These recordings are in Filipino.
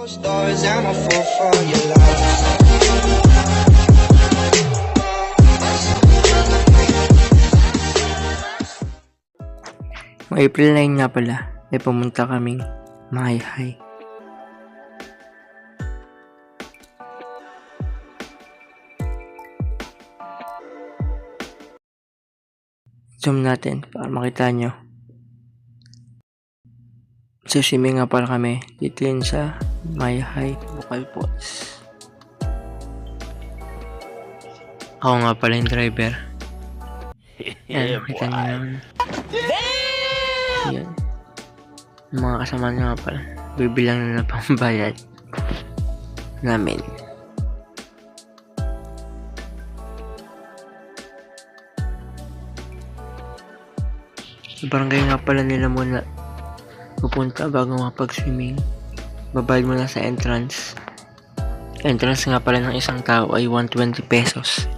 Closed doors, I'm a fool for your love. Noong April 9 nga pala, ay pumunta kaming Mahayhay. Zoom natin para makita nyo. So, swimming nga pala kami dito yun sa Mahayhay Local Falls. Ako nga pala yung driver. Yan, makita nyo naman. Yan. Yung mga kasama nyo nga pala. Bibilang na na pambayad namin. Sa barangay nga pala nila muna pupunta bago makapag-swimming. Babayad mo na sa entrance. Entrance nga pala ng isang tao ay 120 pesos.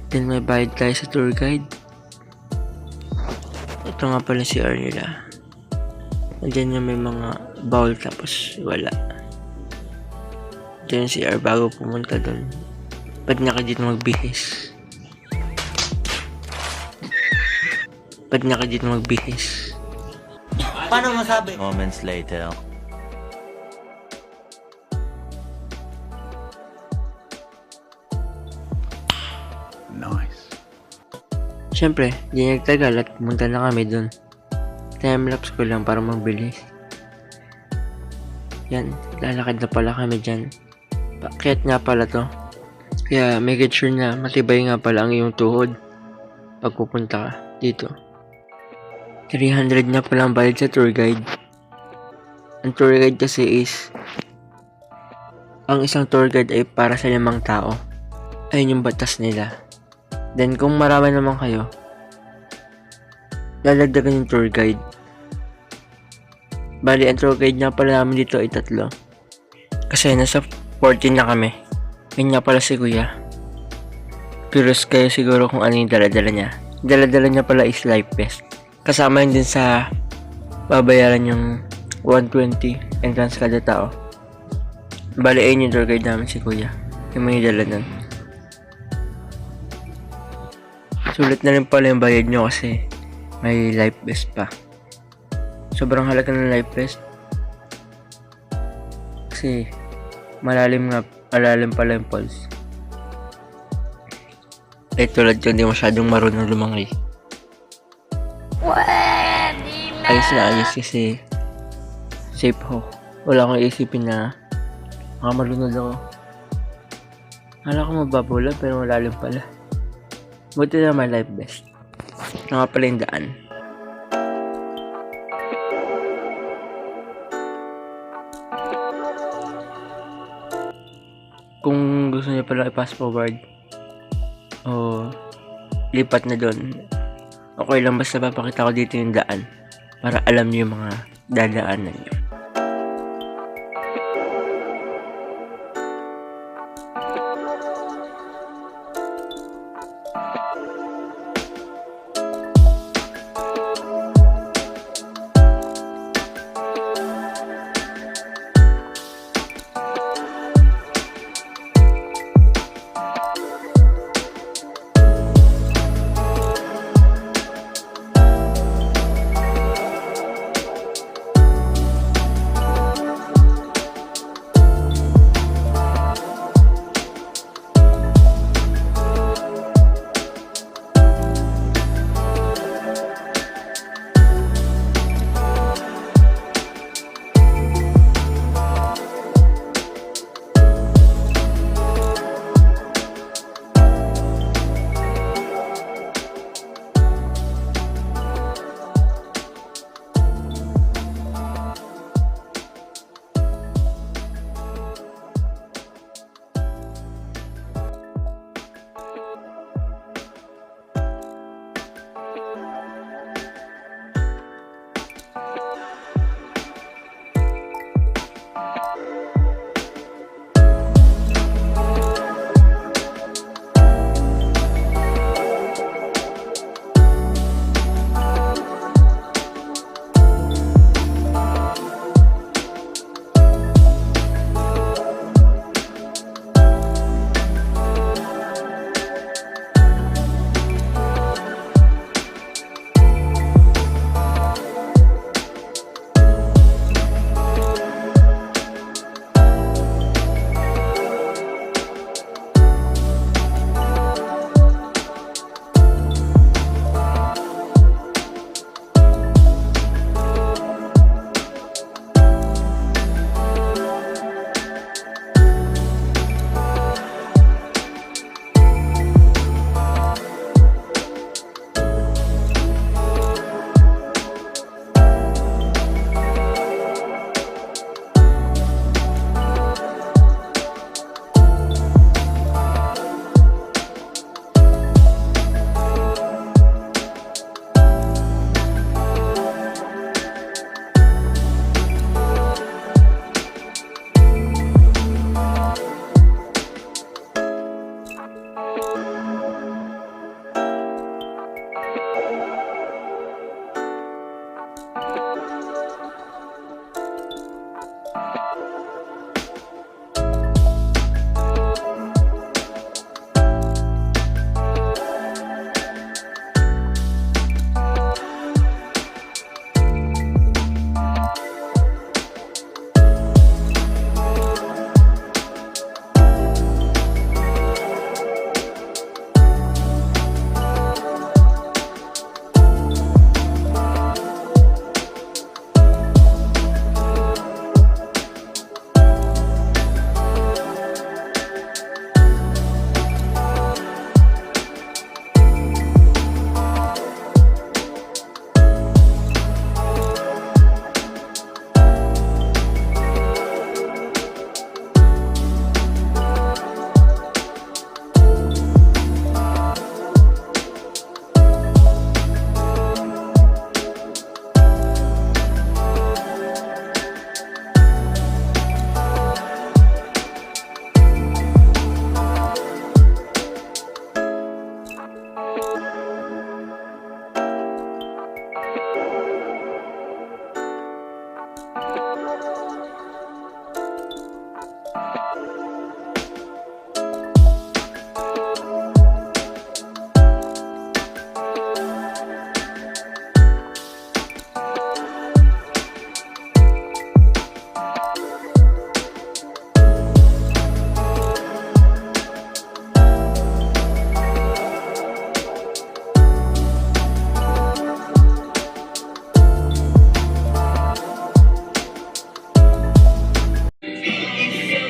Then may bayad tayo sa tour guide. Ito nga pala si CR nila. Nandiyan yung may mga bowl tapos wala. Diyan si CR bago pumunta doon. Ba't niya ka dito magbihis? Ba't niya ka dito magbihis? Paano masabi? Moments later. Nice. Siyempre, di nagtagal at pumunta na kami dun. Timelapse ko lang para mabilis. Yan, lalakad na pala kami dyan. Pakyat nga pala to. Kaya make it sure na matibay nga pala ang iyong tuhod pag pupunta ka dito. 300 na pala ang bayad sa tour guide. Ang tour guide kasi is ang isang tour guide ay para sa 5 tao. Ayun yung batas nila. Then kung marami naman kayo, lalagdagan yung tour guide. Bali, ang tour guide nga pala namin dito ay 3. Kasi nasa 14 na kami. Yun nga pala si Kuya. Curious kayo siguro kung ano yung dala-dala niya. Dala-dala niya pala is life vest. Kasama yun din sa babayaran yung 120 entrance kada tao. Bali, ayun yung tour guide namin si Kuya. Yung may dala nun. Sulit na rin pala yung bayad nyo kasi may life vest pa. Sobrang halaga ng life vest. Kasi malalim pala yung falls. Eh tulad ko, hindi masyadong marunong lumangoy. Ayos na ayos kasi safe ho. Wala akong isipin na malunod ako. Akala ko mababula pero malalim pala. Buti na may life vest. Nga pala yung daan. Kung gusto niyo pala i-pass forward o lipat na doon, okay lang basta papakita ko dito yung daan para alam niyo yung mga dadaanan niyo.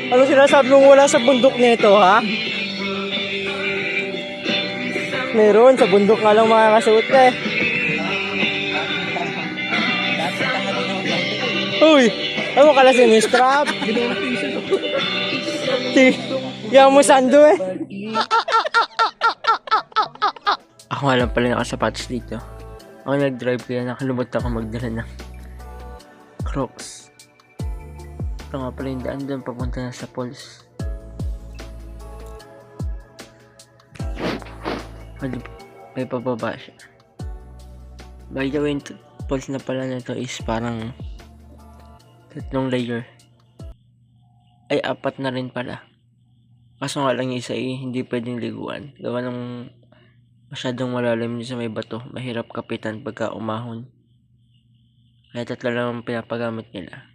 Ano sinasabi mo wala sa bundok nito, ha? Meron, sa bundok nga lang makakasuot ka eh. Uy! Ano ka lang sinistrap? Yan mo sando eh. Ako nga lang pala nakasapatos dito. Ako nag-drive kaya nakalimutan ako magdala ng Crocs. Ito nga pala yung daan doon papunta na sa falls. May pababa siya. By the way, yung falls na pala na ito is parang 3 layer. Ay, 4 na rin pala. Kaso nga lang yung isa hindi pwedeng liguan. Gawa ng masyadong malalim din sa may bato. Mahirap kapitan pagka umahon. Kaya 3 lang ang pinapagamit nila.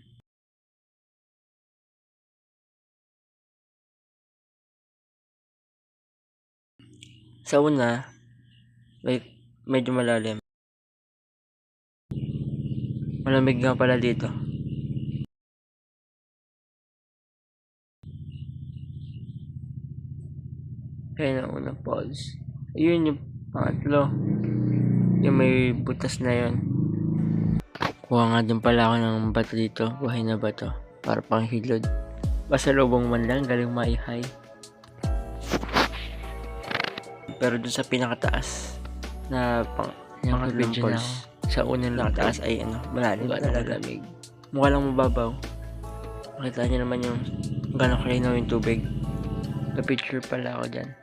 Sa una, medyo malalim. Malamig nga pala dito. Kaya na unang falls. Ayun yung pangatlo. Yung may butas na yun. Kuha nga din pala ako ng bato dito. Buhay na bato. Para pang hilod. Pasalubong man lang, galing maihay. Pero dun sa pinakataas na pangatlong falls, sa unang nakataas ay malalim talaga. Mukha lang mababaw. Makita niyo naman yung gano'ng kalinaw yung tubig. Na-picture pala ako dyan.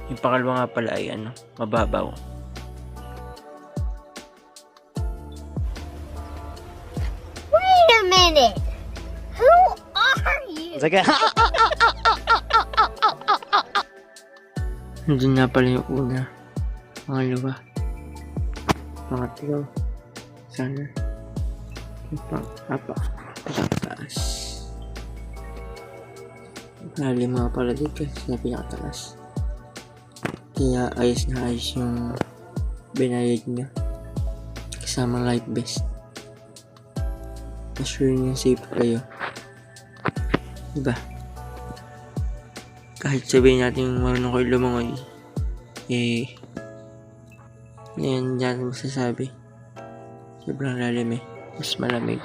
Yung pangalawa nga pala ay mababaw. Wait a minute. Who are you? Sige. Nandun nga pala yung una. Pangalawa. Pangatlo. Sana. Yung pang-apat. Pinakataas. Malalim nga pala dito sa pinakataas. Kaya ayos na ayos yung binayad niya. Kasama life vest. Assure niya safe kayo. Diba? Kahit sabihin natin marunong kayo lumangoy, yan masasabi. Sobrang lalim mas malamig.